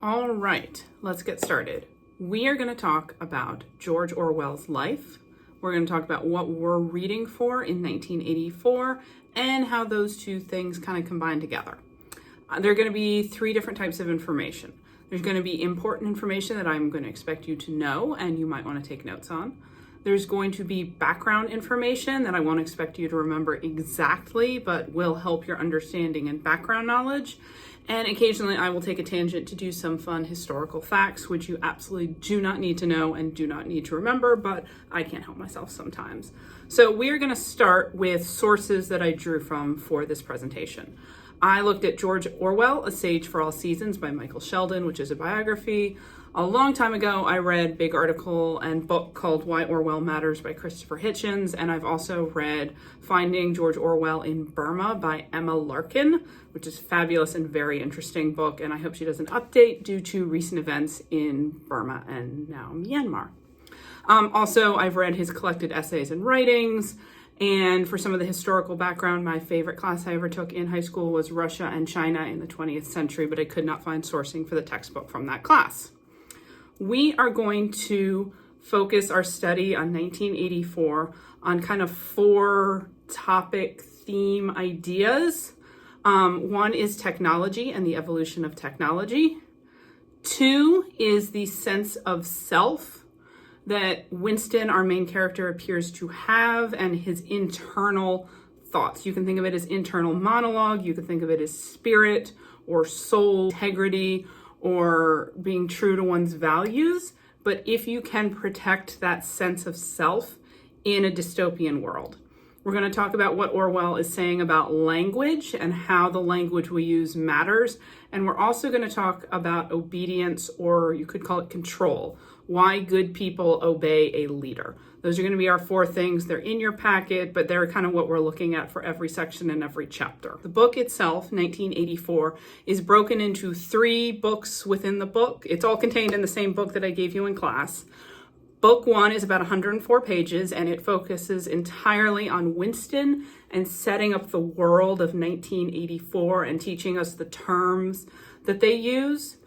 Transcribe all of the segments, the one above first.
All right, let's get started. We are going to talk about George Orwell's life. We're going to talk about what we're reading for in 1984 and how those two things kind of combine together. There are going to be three different types of information. There's going to be important information that I'm going to expect you to know and you might want to take notes on. There's going to be background information that I won't expect you to remember exactly, but will help your understanding and background knowledge. And occasionally I will take a tangent to do some fun historical facts, which you absolutely do not need to know and do not need to remember, but I can't help myself sometimes. So we are going to start with sources that I drew from for this presentation. I looked at George Orwell, A Sage for All Seasons by Michael Sheldon, which is a biography. A long time ago, I read a big article and book called Why Orwell Matters by Christopher Hitchens, and I've also read Finding George Orwell in Burma by Emma Larkin, which is a fabulous and very interesting book, and I hope she does an update due to recent events in Burma and now Myanmar. Also, I've read his collected essays and writings, and for some of the historical background, my favorite class I ever took in high school was Russia and China in the 20th century, but I could not find sourcing for the textbook from that class. We are going to focus our study on 1984 on kind of four topic theme ideas. One is technology and the evolution of technology. Two is the sense of self that Winston, our main character, appears to have, and his internal thoughts. You can think of it as internal monologue, you can think of it as spirit or soul, integrity, or being true to one's values. But if you can protect that sense of self in a dystopian world. We're going to talk about what Orwell is saying about language and how the language we use matters. And we're also going to talk about obedience, or you could call it control. Why good people obey a leader. Those are going to be our four things. They're in your packet, but they're kind of what we're looking at for every section and every chapter. The book itself, 1984, is broken into three books within the book. It's all contained in the same book that I gave you in class. Book one is about 104 pages, and it focuses entirely on Winston and setting up the world of 1984 and teaching us the terms that they use.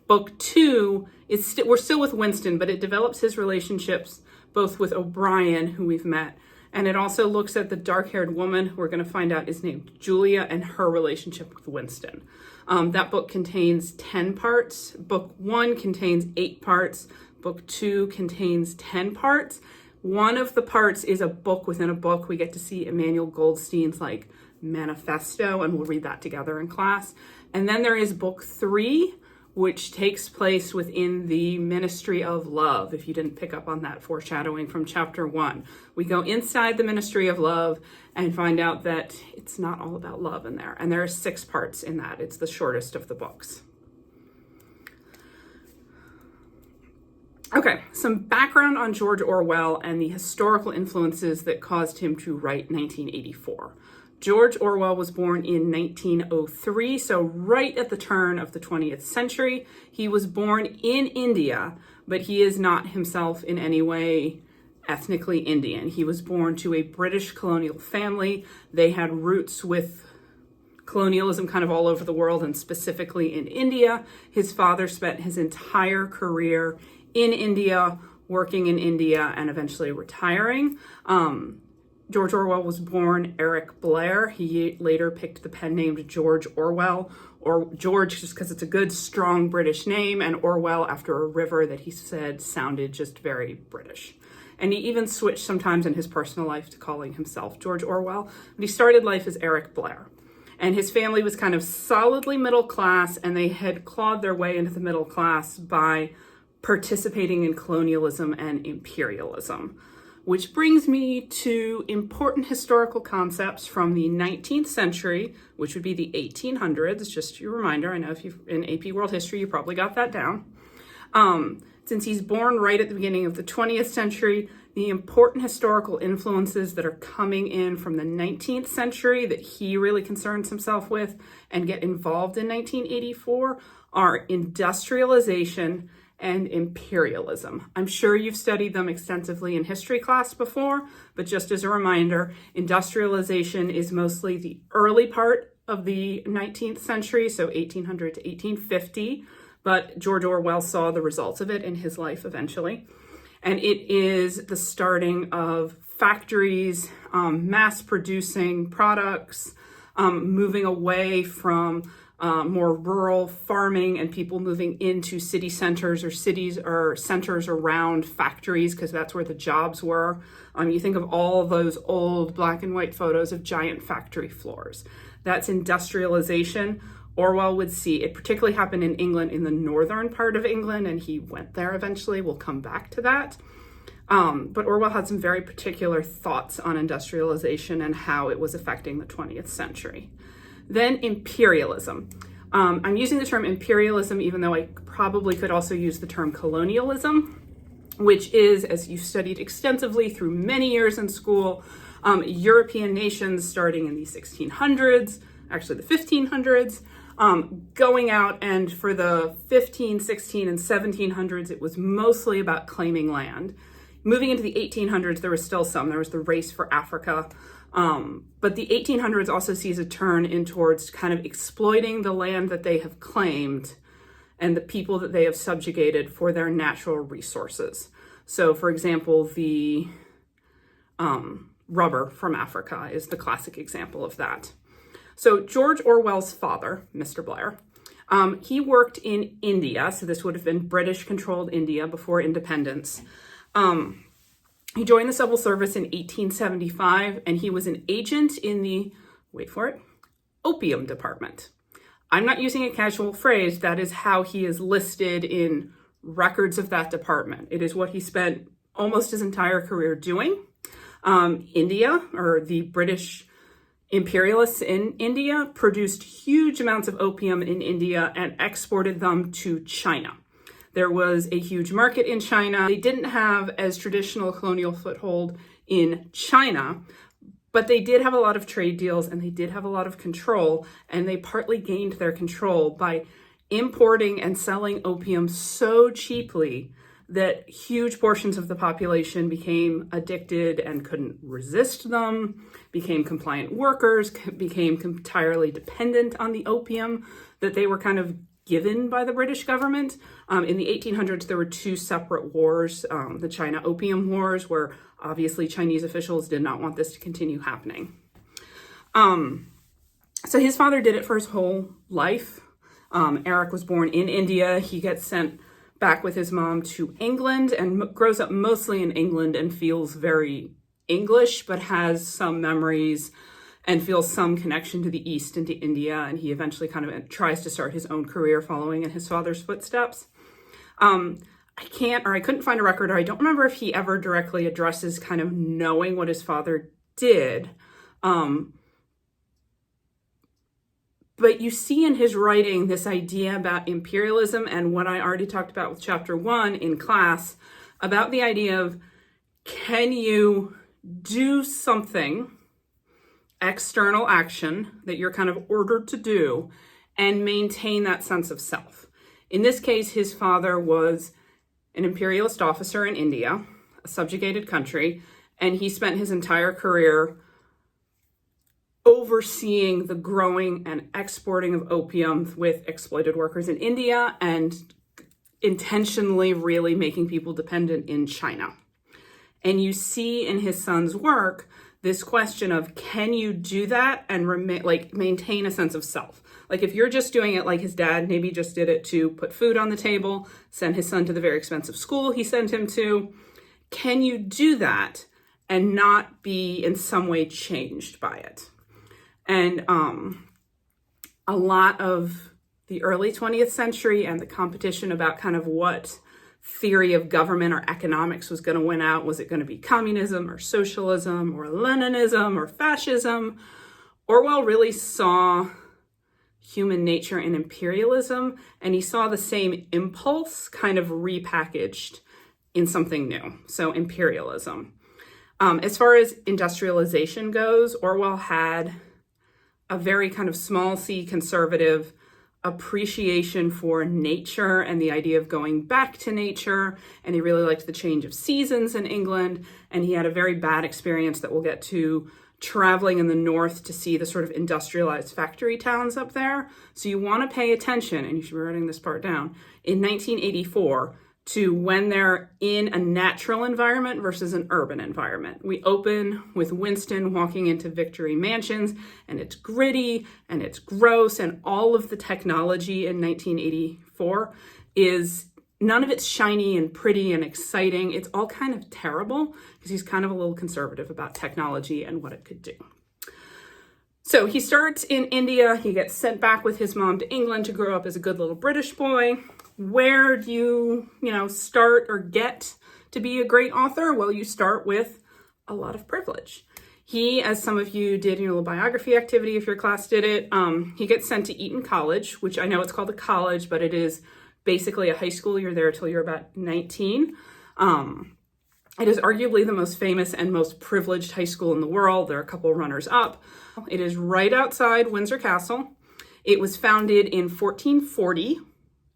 Book two is we're still with Winston, but it develops his relationships both with O'Brien, who we've met, and it also looks at the dark-haired woman, who we're going to find out is named Julia, and her relationship with Winston. That book contains 10 parts. Book one contains 8 parts. Book two contains 10 parts. One of the parts is a book within a book. We get to see Emmanuel Goldstein's manifesto, and we'll read that together in class. And then there is book three, which takes place within the Ministry of Love, if you didn't pick up on that foreshadowing from chapter one. We go inside the Ministry of Love and find out that it's not all about love in there. And there are 6 parts in that. It's the shortest of the books. Okay, some background on George Orwell and the historical influences that caused him to write 1984. George Orwell was born in 1903, so right at the turn of the 20th century. He was born in India, but he is not himself in any way ethnically Indian. He was born to a British colonial family. They had roots with colonialism kind of all over the world, and specifically in India. His father spent his entire career in India, working in India, and eventually retiring. George Orwell was born Eric Blair. He later picked the pen name George Orwell, or George just because it's a good, strong British name, and Orwell after a river that he said sounded just very British. And he even switched sometimes in his personal life to calling himself George Orwell. But he started life as Eric Blair. And his family was kind of solidly middle class, and they had clawed their way into the middle class by participating in colonialism and imperialism. Which brings me to important historical concepts from the 19th century, which would be the 1800s. Just your reminder, I know if you're in AP World History, you probably got that down. Since he's born right at the beginning of the 20th century, the important historical influences that are coming in from the 19th century that he really concerns himself with and get involved in 1984 are industrialization and imperialism. I'm sure you've studied them extensively in history class before, but just as a reminder, industrialization is mostly the early part of the 19th century, so 1800 to 1850. but George Orwell saw the results of it in his life eventually. And it is the starting of factories, mass producing products, moving away from more rural farming and people moving into city centers or cities or centers around factories, because that's where the jobs were. You think of all those old black and white photos of giant factory floors. That's industrialization. Orwell would see it particularly happen in England, in the northern part of England, and he went there eventually. We'll come back to that. But Orwell had some very particular thoughts on industrialization and how it was affecting the 20th century. Then imperialism. I'm using the term imperialism, even though I probably could also use the term colonialism, which is, as you studied extensively through many years in school, European nations starting in the 1600s, actually the 1500s, going out, and for the 15, 16, and 1700s, it was mostly about claiming land. Moving into the 1800s, there was still some. There was the race for Africa. But the 1800s also sees a turn in towards kind of exploiting the land that they have claimed and the people that they have subjugated for their natural resources. So, for example, the rubber from Africa is the classic example of that. So George Orwell's father, Mr. Blair, he worked in India. So this would have been British-controlled India before independence. He joined the civil service in 1875, and he was an agent in the, wait for it, opium department. I'm not using a casual phrase. That is how he is listed in records of that department. It is what he spent almost his entire career doing. India, or the British imperialists in India, produced huge amounts of opium in India and exported them to China. There was a huge market in China. They didn't have as traditional colonial foothold in China, but they did have a lot of trade deals and they did have a lot of control, and they partly gained their control by importing and selling opium so cheaply that huge portions of the population became addicted and couldn't resist them, became compliant workers, became entirely dependent on the opium that they were kind of given by the British government. In the 1800s, there were two separate wars, the China Opium Wars, where obviously Chinese officials did not want this to continue happening. So his father did it for his whole life. Eric was born in India. He gets sent back with his mom to England and grows up mostly in England and feels very English, but has some memories and feels some connection to the East and to India. And he eventually kind of tries to start his own career following in his father's footsteps. I couldn't find a record, or I don't remember if he ever directly addresses kind of knowing what his father did. But you see in his writing this idea about imperialism and what I already talked about with chapter 1 in class, about the idea of, can you do something, external action that you're kind of ordered to do, and maintain that sense of self? In this case, his father was an imperialist officer in India, a subjugated country, and he spent his entire career overseeing the growing and exporting of opium with exploited workers in India and intentionally really making people dependent in China. And you see in his son's work this question of, can you do that and maintain a sense of self? Like if you're just doing it like his dad maybe just did it to put food on the table, send his son to the very expensive school he sent him to, can you do that and not be in some way changed by it? And a lot of the early 20th century and the competition about kind of what theory of government or economics was going to win out. Was it going to be communism or socialism or Leninism or fascism? Orwell really saw human nature in imperialism, and he saw the same impulse kind of repackaged in something new. So imperialism. As far as industrialization goes, Orwell had a very kind of small c conservative appreciation for nature and the idea of going back to nature. And he really liked the change of seasons in England. And he had a very bad experience that we'll get to traveling in the north to see the sort of industrialized factory towns up there. So you want to pay attention, and you should be writing this part down, in 1984 to when they're in a natural environment versus an urban environment. We open with Winston walking into Victory Mansions, and it's gritty and it's gross, and all of the technology in 1984 is, none of it's shiny and pretty and exciting. It's all kind of terrible because he's kind of a little conservative about technology and what it could do. So he starts in India. He gets sent back with his mom to England to grow up as a good little British boy. Where do you start or get to be a great author? Well, you start with a lot of privilege. He, as some of you did in your little biography activity, if your class did it, he gets sent to Eton College, which I know it's called a college, but it is basically a high school. You're there till you're about 19. It is arguably the most famous and most privileged high school in the world. There are a couple runners up. It is right outside Windsor Castle. It was founded in 1440.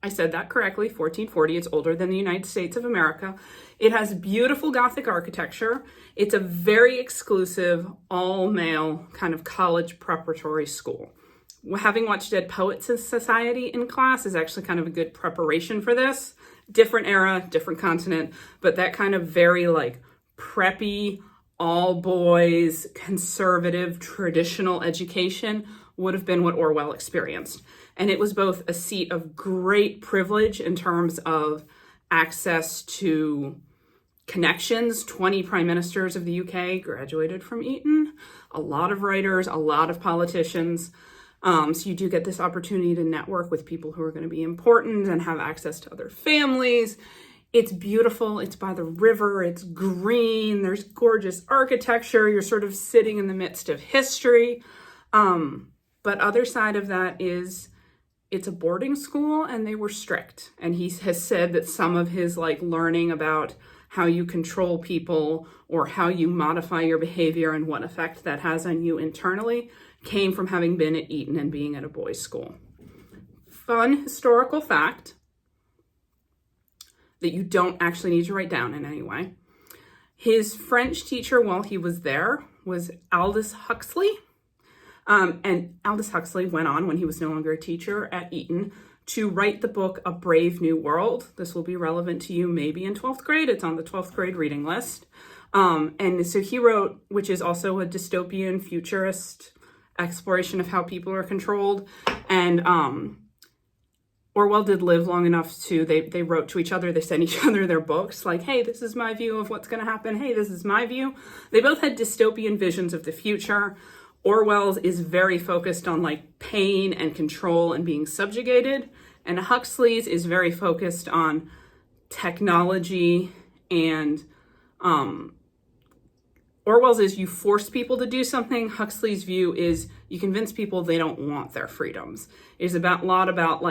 I said that correctly, 1440. It's older than the United States of America. It has beautiful Gothic architecture. It's a very exclusive, all-male kind of college preparatory school. Having watched Dead Poets Society in class is actually kind of a good preparation for this. Different era, different continent, but that kind of very like preppy, all boys, conservative, traditional education would have been what Orwell experienced. And it was both a seat of great privilege in terms of access to connections. 20 prime ministers of the UK graduated from Eton, a lot of writers, a lot of politicians. So you do get this opportunity to network with people who are going to be important and have access to other families. It's beautiful. It's by the river. It's green. There's gorgeous architecture. You're sort of sitting in the midst of history. But other side of that is it's a boarding school and they were strict. And he has said that some of his learning about how you control people or how you modify your behavior and what effect that has on you internally came from having been at Eton and being at a boys' school. Fun historical fact that you don't actually need to write down in any way. His French teacher while he was there was Aldous Huxley. And Aldous Huxley went on, when he was no longer a teacher at Eton, to write the book A Brave New World. This will be relevant to you maybe in 12th grade. It's on the 12th grade reading list. And so he wrote, which is also a dystopian futurist exploration of how people are controlled. And Orwell did live long enough to, they wrote to each other, they sent each other their books, like, hey, this is my view of what's going to happen. Hey, this is my view. They both had dystopian visions of the future. Orwell's is very focused on pain and control and being subjugated. And Huxley's is very focused on technology, and Orwell's is you force people to do something. Huxley's view is you convince people they don't want their freedoms. It's a lot about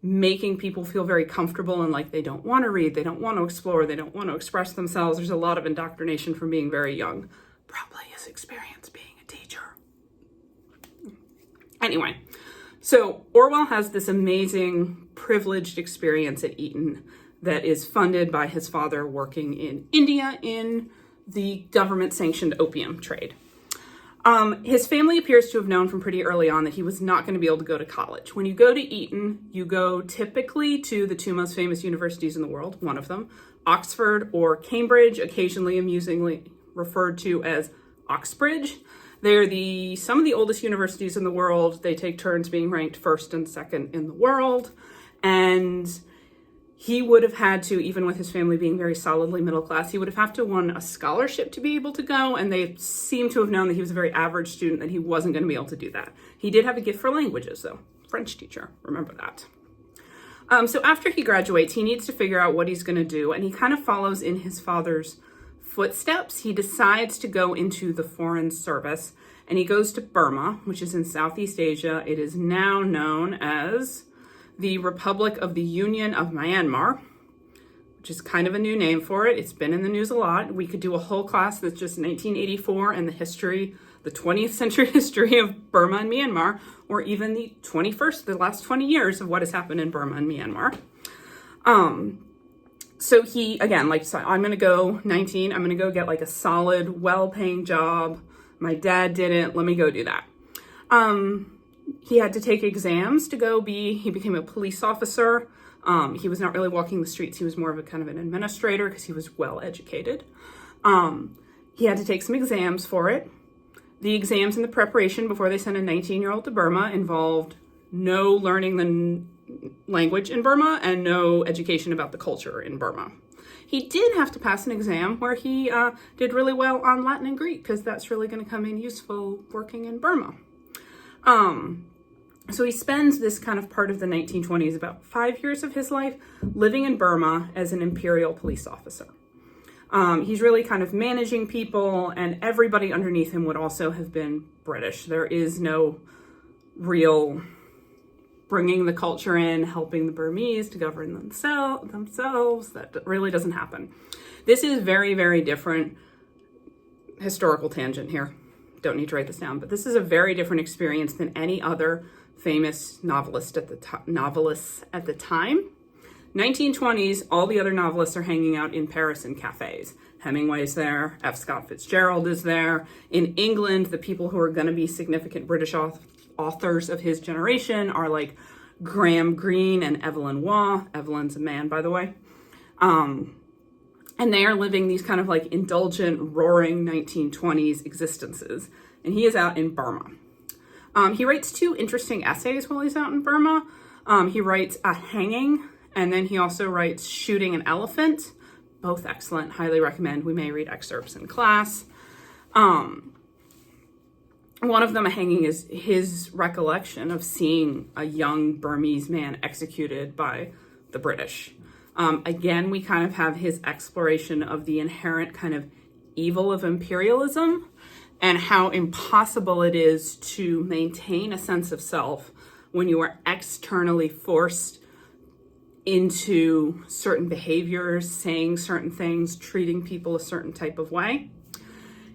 making people feel very comfortable and they don't want to read, they don't want to explore, they don't want to express themselves. There's a lot of indoctrination from being very young. Probably his experience being a teacher. Anyway, so Orwell has this amazing privileged experience at Eton that is funded by his father working in India in the government-sanctioned opium trade. His family appears to have known from pretty early on that he was not going to be able to go to college. When you go to Eton, you go typically to the two most famous universities in the world, one of them, Oxford or Cambridge, occasionally amusingly referred to as Oxbridge. They're some of the oldest universities in the world. They take turns being ranked first and second in the world. And he would have had to, even with his family being very solidly middle class, he would have had to won a scholarship to be able to go. And they seem to have known that he was a very average student, that he wasn't going to be able to do that. He did have a gift for languages, though. French teacher, remember that. So after he graduates, he needs to figure out what he's going to do. And he kind of follows in his father's footsteps. He decides to go into the foreign service, and he goes to Burma, which is in Southeast Asia. It is now known as the Republic of the Union of Myanmar, which is kind of a new name for it. It's been in the news a lot. We could do a whole class that's just 1984 and the 20th century history of Burma and Myanmar, or even the last 20 years of what has happened in Burma and Myanmar. So he, again, I'm going to go 19, I'm going to go get a solid, well-paying job. My dad didn't. Let me go do that. He had to take exams to he became a police officer. He was not really walking the streets. He was more of a kind of an administrator because he was well educated. He had to take some exams for it. The exams and the preparation before they sent a 19-year-old to Burma involved no learning the language in Burma and no education about the culture in Burma. He did have to pass an exam where he did really well on Latin and Greek because that's really going to come in useful working in Burma. So he spends this kind of part of the 1920s, about 5 years of his life, living in Burma as an imperial police officer. He's really kind of managing people, and everybody underneath him would also have been British. There is no real bringing the culture in, helping the Burmese to govern themselves. That really doesn't happen. This is very, very different. Historical tangent here. Don't need to write this down, but this is a very different experience than any other famous novelists at the time. 1920s, all the other novelists are hanging out in Paris in cafes. Hemingway's there, F. Scott Fitzgerald is there. In England, the people who are going to be significant British authors of his generation are like Graham Greene and Evelyn Waugh. Evelyn's a man, by the way. And they are living these kind of like indulgent, roaring 1920s existences. And he is out in Burma. He writes 2 interesting essays while he's out in Burma. He writes A Hanging, and then he also writes Shooting an Elephant. Both excellent, highly recommend. We may read excerpts in class. One of them, A Hanging, is his recollection of seeing a young Burmese man executed by the British. Again, we kind of have his exploration of the inherent kind of evil of imperialism and how impossible it is to maintain a sense of self when you are externally forced into certain behaviors, saying certain things, treating people a certain type of way.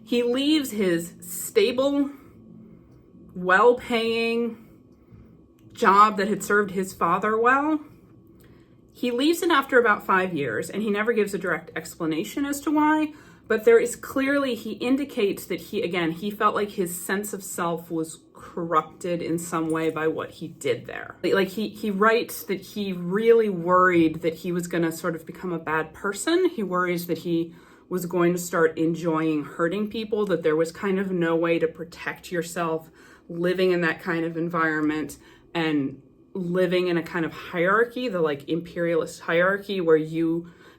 He leaves his stable, well-paying job that had served his father well. He leaves it after about 5 years, and he never gives a direct explanation as to why, but there is clearly, he indicates that he felt like his sense of self was corrupted in some way by what he did there. Like he writes that he really worried that he was going to sort of become a bad person. He worries that he was going to start enjoying hurting people, that there was kind of no way to protect yourself living in that kind of environment and living in a kind of hierarchy, the like imperialist hierarchy where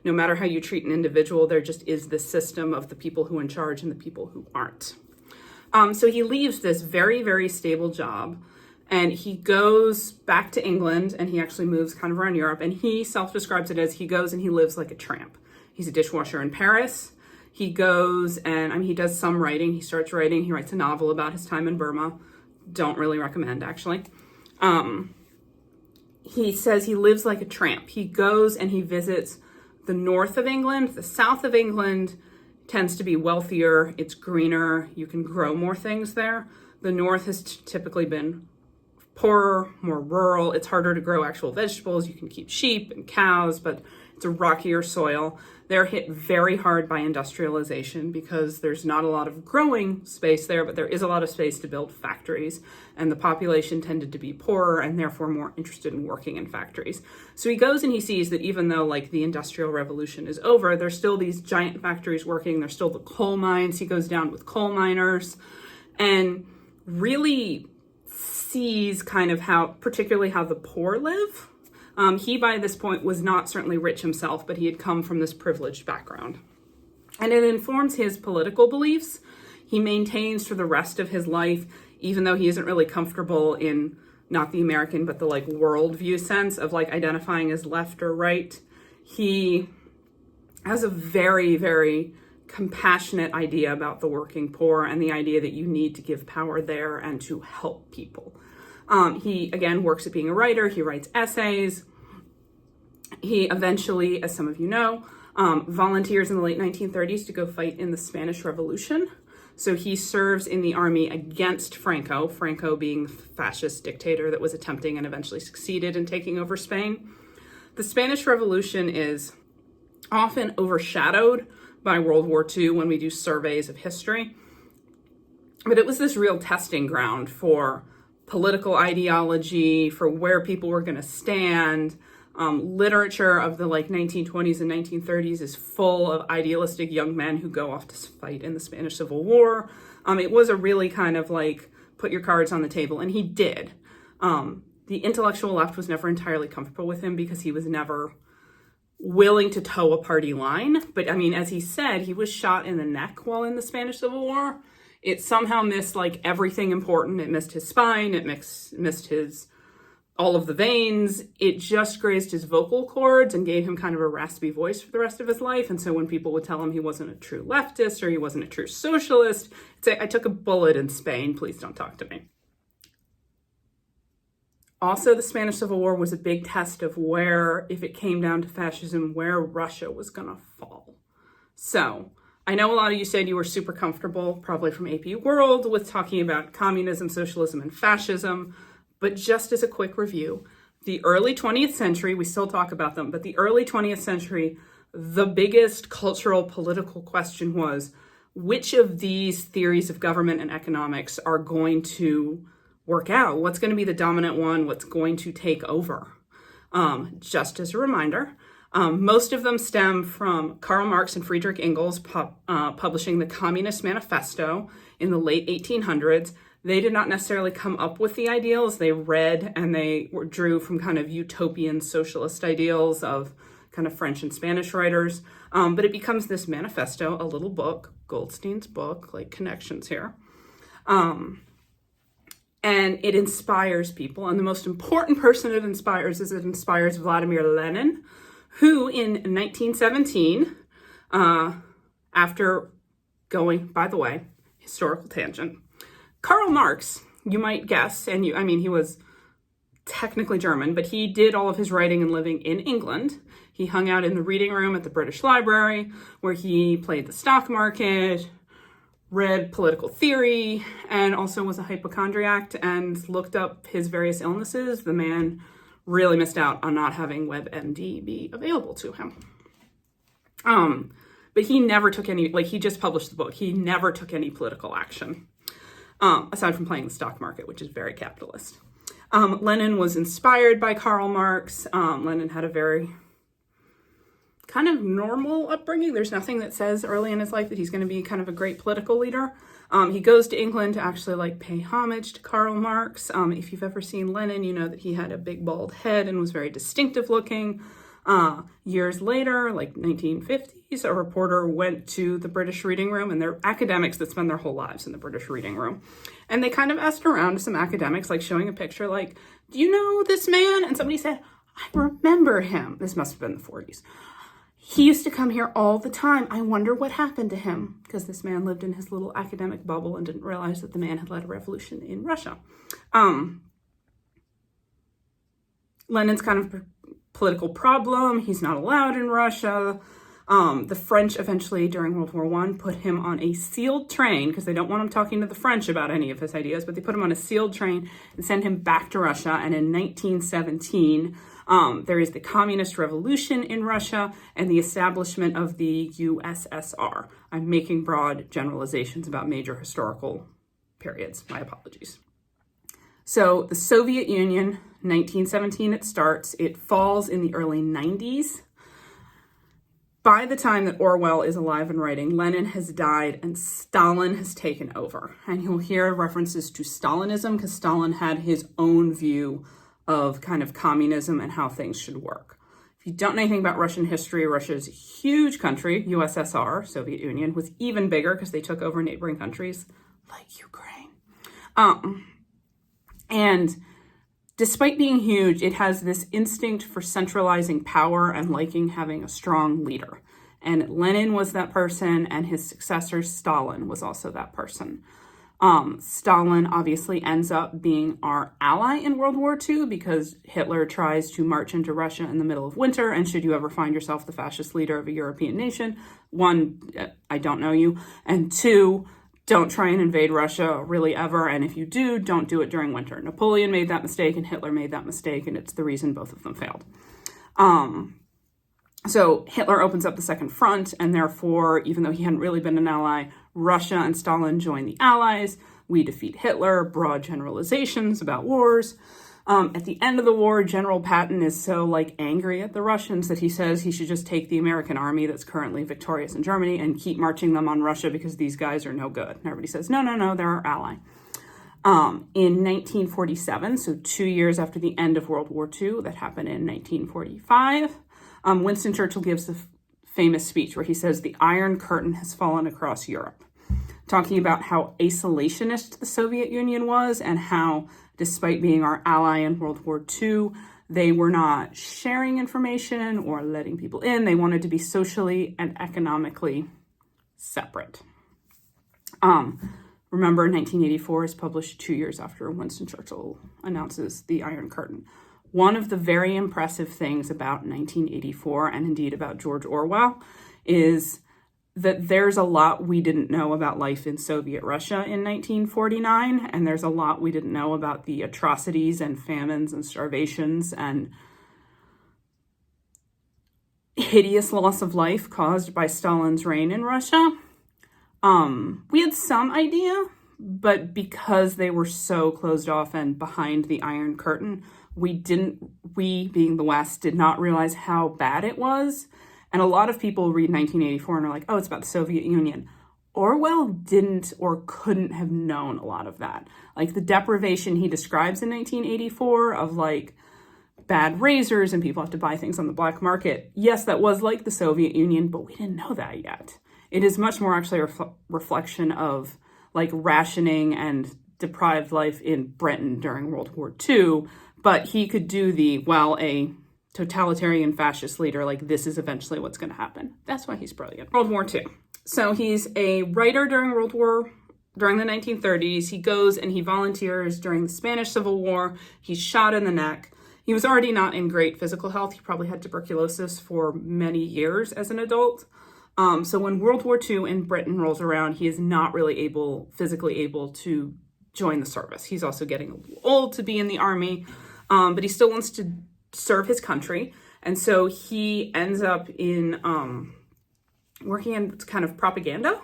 no matter how you treat an individual, there just is this system of the people who are in charge and the people who aren't. So he leaves this very, very stable job and he goes back to England, and he actually moves kind of around Europe, and he self-describes it as he goes and he lives like a tramp. He's a dishwasher in Paris. He goes and he does some writing. He starts writing. He writes a novel about his time in Burma. Don't really recommend, actually. He says he lives like a tramp. He goes and he visits the north of England. The south of England tends to be wealthier. It's greener. You can grow more things there. The north has typically been poorer, more rural. It's harder to grow actual vegetables. You can keep sheep and cows, but it's a rockier soil. They're hit very hard by industrialization because there's not a lot of growing space there, but there is a lot of space to build factories, and the population tended to be poorer and therefore more interested in working in factories. So he goes and he sees that even though like the Industrial Revolution is over, there's still these giant factories working. There's still the coal mines. He goes down with coal miners and really sees kind of particularly how the poor live. He, by this point, was not certainly rich himself, but he had come from this privileged background. And it informs his political beliefs. He maintains for the rest of his life, even though he isn't really comfortable in not the American, but the like worldview sense of like identifying as left or right. He has a very, very compassionate idea about the working poor and the idea that you need to give power there and to help people. He, again, works at being a writer. He writes essays. He eventually, as some of you know, volunteers in the late 1930s to go fight in the Spanish Revolution. So he serves in the army against Franco, Franco being the fascist dictator that was attempting and eventually succeeded in taking over Spain. The Spanish Revolution is often overshadowed by World War II when we do surveys of history. But it was this real testing ground for political ideology, for where people were going to stand. Literature of the 1920s and 1930s is full of idealistic young men who go off to fight in the Spanish Civil War. It was a really kind of put your cards on the table, and he did. The intellectual left was never entirely comfortable with him because he was never willing to toe a party line. But as he said, he was shot in the neck while in the Spanish Civil War. It somehow missed everything important. It missed his spine. It missed all of the veins. It just grazed his vocal cords and gave him kind of a raspy voice for the rest of his life. And so when people would tell him he wasn't a true leftist or he wasn't a true socialist, he'd say, I took a bullet in Spain. Please don't talk to me. Also, the Spanish Civil War was a big test of where, if it came down to fascism, where Russia was going to fall. So I know a lot of you said you were super comfortable, probably from AP World, with talking about communism, socialism, and fascism. But just as a quick review, the early 20th century, we still talk about them, but the early 20th century, the biggest cultural political question was, which of these theories of government and economics are going to work out? What's going to be the dominant one? What's going to take over? Just as a reminder, most of them stem from Karl Marx and Friedrich Engels publishing the Communist Manifesto in the late 1800s. They did not necessarily come up with the ideals. They read and they drew from kind of utopian socialist ideals of kind of French and Spanish writers. But it becomes this manifesto, a little book, Goldstein's book, connections here. And it inspires people. And the most important person it inspires is it inspires Vladimir Lenin, who in 1917, after going, by the way, historical tangent, Karl Marx, you might guess, and he was technically German, but he did all of his writing and living in England. He hung out in the reading room at the British Library, where he played the stock market, read political theory, and also was a hypochondriac and looked up his various illnesses. The man really missed out on not having WebMD be available to him. But he never took any, he just published the book. He never took any political action. Aside from playing the stock market, which is very capitalist. Lenin was inspired by Karl Marx. Lenin had a very kind of normal upbringing. There's nothing that says early in his life that he's going to be kind of a great political leader. He goes to England to actually pay homage to Karl Marx. If you've ever seen Lenin, you know that he had a big bald head and was very distinctive looking. Years later, 1950s, a reporter went to the British reading room, and they're academics that spend their whole lives in the British reading room. And they kind of asked around to some academics, showing a picture, do you know this man? And somebody said, I remember him. This must have been the 40s. He used to come here all the time. I wonder what happened to him, because this man lived in his little academic bubble and didn't realize that the man had led a revolution in Russia. Lenin's kind of political problem. He's not allowed in Russia. The French eventually, during World War I, put him on a sealed train, because they don't want him talking to the French about any of his ideas, but they put him on a sealed train and sent him back to Russia. And in 1917, there is the communist revolution in Russia and the establishment of the USSR. I'm making broad generalizations about major historical periods. My apologies. So the Soviet Union, 1917 it starts. It falls in the early 90s. By the time that Orwell is alive and writing, Lenin has died and Stalin has taken over. And you'll hear references to Stalinism because Stalin had his own view of kind of communism and how things should work. If you don't know anything about Russian history, Russia's a huge country, USSR, Soviet Union, was even bigger because they took over neighboring countries like Ukraine. And despite being huge, it has this instinct for centralizing power and liking having a strong leader. And Lenin was that person, and his successor, Stalin, was also that person. Stalin obviously ends up being our ally in World War II because Hitler tries to march into Russia in the middle of winter. And should you ever find yourself the fascist leader of a European nation, one, I don't know you, and two, don't try and invade Russia really ever. And if you do, don't do it during winter. Napoleon made that mistake and Hitler made that mistake, and it's the reason both of them failed. So Hitler opens up the Second Front, and therefore, even though he hadn't really been an ally, Russia and Stalin join the Allies. we defeat Hitler, broad generalizations about wars. At the end of the war, General Patton is so angry at the Russians that he says he should just take the American army that's currently victorious in Germany and keep marching them on Russia because these guys are no good. And everybody says, no, they're our ally. In 1947, so 2 years after the end of World War II, that happened in 1945, Winston Churchill gives the famous speech where he says the Iron Curtain has fallen across Europe, talking about how isolationist the Soviet Union was and how, despite being our ally in World War II, they were not sharing information or letting people in. They wanted to be socially and economically separate. Remember, 1984 is published 2 years after Winston Churchill announces the Iron Curtain. One of the very impressive things about 1984, and indeed about George Orwell, is that there's a lot we didn't know about life in Soviet Russia in 1949, and there's a lot we didn't know about the atrocities and famines and starvations and hideous loss of life caused by Stalin's reign in Russia. We had some idea, but because they were so closed off and behind the Iron Curtain, we, being the West, did not realize how bad it was. And a lot of people read 1984 and are like, oh, it's about the Soviet Union. Orwell didn't or couldn't have known a lot of that. The deprivation he describes in 1984 of bad razors and people have to buy things on the black market. Yes, that was like the Soviet Union, but we didn't know that yet. It is much more actually a reflection of rationing and deprived life in Britain during World War II. But he could do a totalitarian fascist leader, this is eventually what's going to happen. That's why he's brilliant. World War II. So he's a writer during the 1930s. He goes and he volunteers during the Spanish Civil War. He's shot in the neck. He was already not in great physical health. He probably had tuberculosis for many years as an adult. So when World War II in Britain rolls around, he is not really physically able to join the service. He's also getting a little old to be in the army, but he still wants to serve his country. And so he ends up in working in kind of propaganda.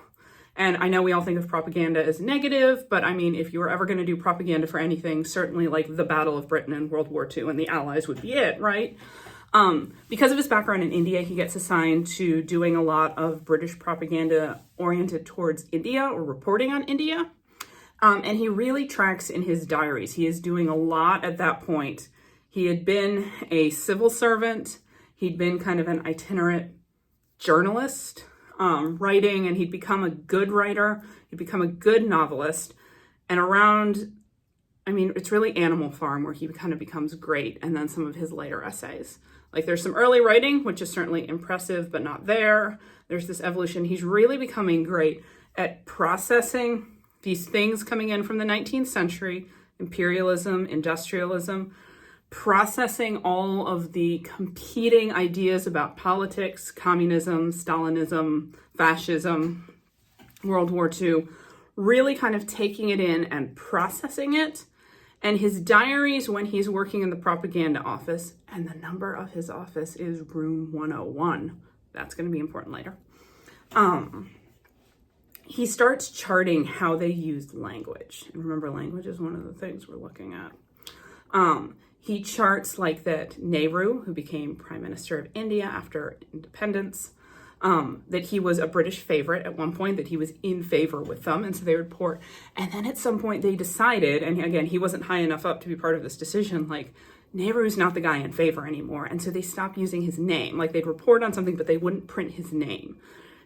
And I know we all think of propaganda as negative, but I mean, if you were ever going to do propaganda for anything, certainly the Battle of Britain and World War II and the Allies would be it, right? Because of his background in India, he gets assigned to doing a lot of British propaganda oriented towards India or reporting on India. And he really tracks in his diaries. He is doing a lot at that point. He had been a civil servant. He'd been kind of an itinerant journalist, writing, and he'd become a good writer. He'd become a good novelist. And it's really Animal Farm where he kind of becomes great, and then some of his later essays. There's some early writing, which is certainly impressive, but not there. There's this evolution. He's really becoming great at processing these things coming in from the 19th century, imperialism, industrialism, processing all of the competing ideas about politics, communism, Stalinism, fascism, World War II, really kind of taking it in and processing it. And his diaries when he's working in the propaganda office, and the number of his office is room 101. That's going to be important later. He starts charting how they used language. And remember, language is one of the things we're looking at. He charts that Nehru, who became Prime Minister of India after independence, that he was a British favorite at one point, that he was in favor with them, and so they report. And then at some point they decided, and again, he wasn't high enough up to be part of this decision, Nehru's not the guy in favor anymore, and so they stopped using his name. They'd report on something, but they wouldn't print his name.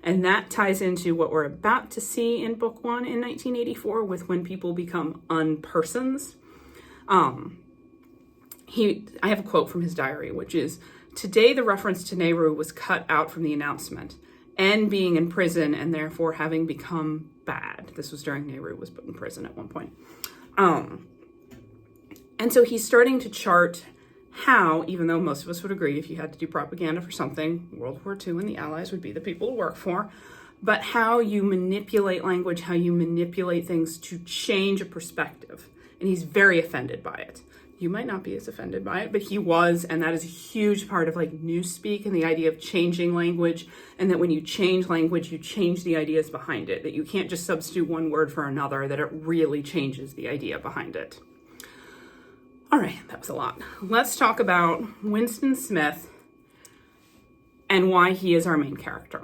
And that ties into what we're about to see in Book 1 in 1984 with when people become unpersons. I have a quote from his diary, which is, "Today the reference to Nehru was cut out from the announcement, and being in prison and therefore having become bad." This was during Nehru was put in prison at one point. And so he's starting to chart how, even though most of us would agree if you had to do propaganda for something, World War II and the Allies would be the people to work for, but how you manipulate language, how you manipulate things to change a perspective. And he's very offended by it. You might not be as offended by it, but he was, and that is a huge part of like newspeak and the idea of changing language, and that when you change language, you change the ideas behind it, that you can't just substitute one word for another, that it really changes the idea behind it. All right, that was a lot. Let's talk about Winston Smith and why he is our main character.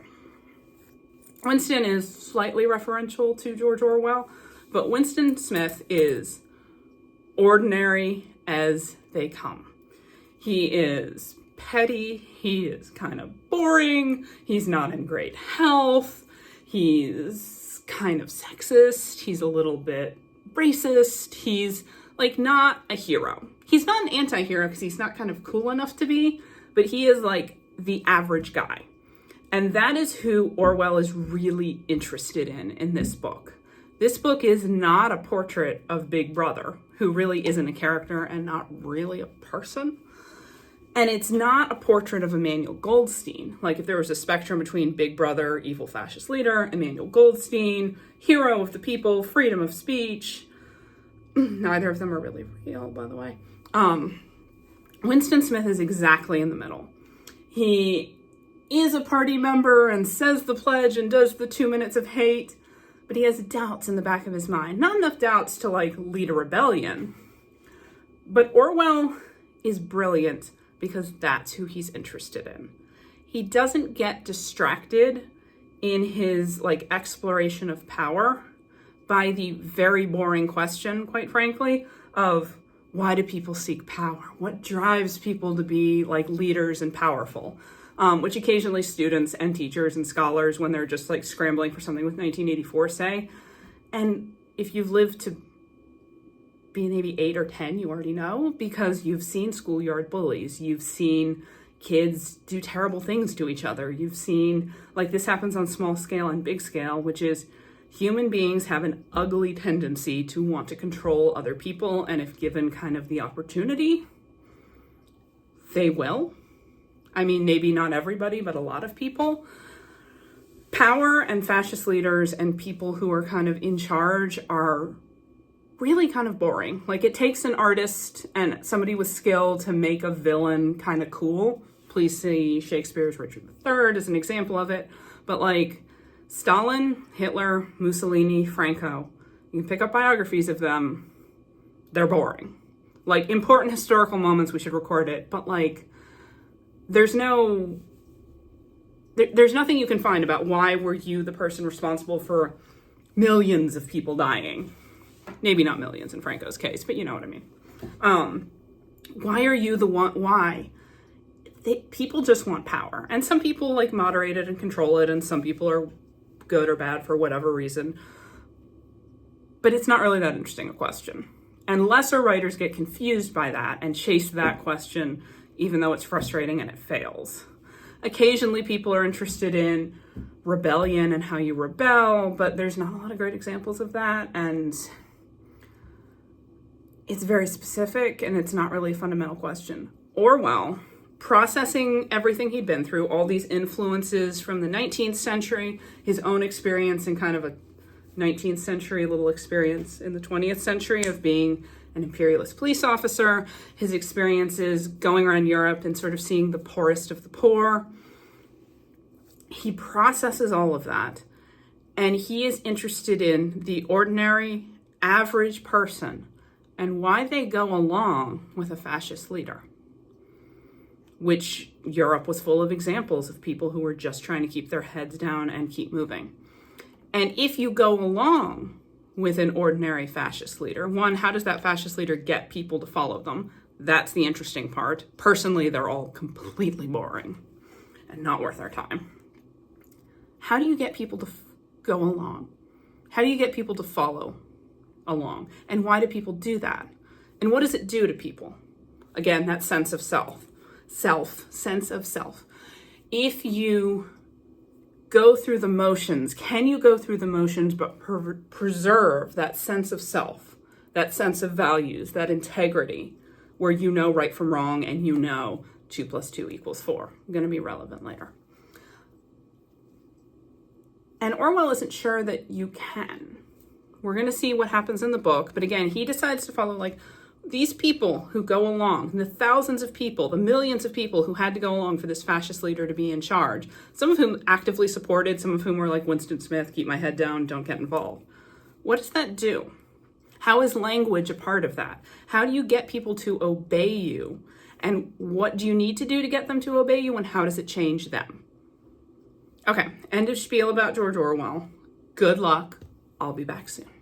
Winston is slightly referential to George Orwell, but Winston Smith is ordinary as they come. He is petty, he is kind of boring, he's not in great health, he's kind of sexist, he's a little bit racist, he's like not a hero. He's not an anti-hero because he's not kind of cool enough to be, but he is like the average guy. And that is who Orwell is really interested in this book. This book is not a portrait of Big Brother, who really isn't a character and not really a person. And it's not a portrait of Emmanuel Goldstein. Like if there was a spectrum between Big Brother, evil fascist leader, Emmanuel Goldstein, hero of the people, freedom of speech. Neither of them are really real, by the way. Winston Smith is exactly in the middle. He is a party member and says the pledge and does the 2 minutes of hate, but he has doubts in the back of his mind. Not enough doubts to like lead a rebellion. But Orwell is brilliant because that's who he's interested in. He doesn't get distracted in his like exploration of power by the very boring question, quite frankly, of why do people seek power? What drives people to be like leaders and powerful? Which occasionally students and teachers and scholars, when they're just like scrambling for something with 1984, say. And if you've lived to be maybe 8 or 10, you already know, because you've seen schoolyard bullies. You've seen kids do terrible things to each other. You've seen, like this happens on small scale and big scale, which is human beings have an ugly tendency to want to control other people. And if given kind of the opportunity, they will. I mean, maybe not everybody, but a lot of people. Power and fascist leaders and people who are kind of in charge are really kind of boring. Like it takes an artist and somebody with skill to make a villain kind of cool. Please see Shakespeare's Richard III as an example of it. But like Stalin, Hitler, Mussolini, Franco, you can pick up biographies of them. They're boring. Like important historical moments, we should record it. But like, there's nothing you can find about why were you the person responsible for millions of people dying. Maybe not millions in Franco's case, but you know what I mean. Why are you the one? Why? People just want power. And some people like moderate it and control it, and some people are good or bad for whatever reason. But it's not really that interesting a question. And lesser writers get confused by that and chase that question, even though it's frustrating and it fails. Occasionally people are interested in rebellion and how you rebel, but there's not a lot of great examples of that. And it's very specific and it's not really a fundamental question. Orwell, processing everything he'd been through, all these influences from the 19th century, his own experience and kind of a 19th century little experience in the 20th century of being an imperialist police officer, his experiences going around Europe and sort of seeing the poorest of the poor. He processes all of that, and he is interested in the ordinary, average person and why they go along with a fascist leader, which Europe was full of examples of people who were just trying to keep their heads down and keep moving. And if you go along with an ordinary fascist leader, one, how does that fascist leader get people to follow them? That's the interesting part. Personally, they're all completely boring and not worth our time. How do you get people to go along? How do you get people to follow along? And why do people do that? And what does it do to people? Again, that sense of self, sense of self. If you go through the motions, can you go through the motions but preserve that sense of self, that sense of values, that integrity, where you know right from wrong and you know 2 + 2 = 4? Going to be relevant later. And Orwell isn't sure that you can. We're going to see what happens in the book, but again, he decides to follow like these people who go along, the thousands of people, the millions of people who had to go along for this fascist leader to be in charge, some of whom actively supported, some of whom were like Winston Smith, keep my head down, don't get involved. What does that do? How is language a part of that? How do you get people to obey you? And what do you need to do to get them to obey you? And how does it change them? Okay, end of spiel about George Orwell. Good luck. I'll be back soon.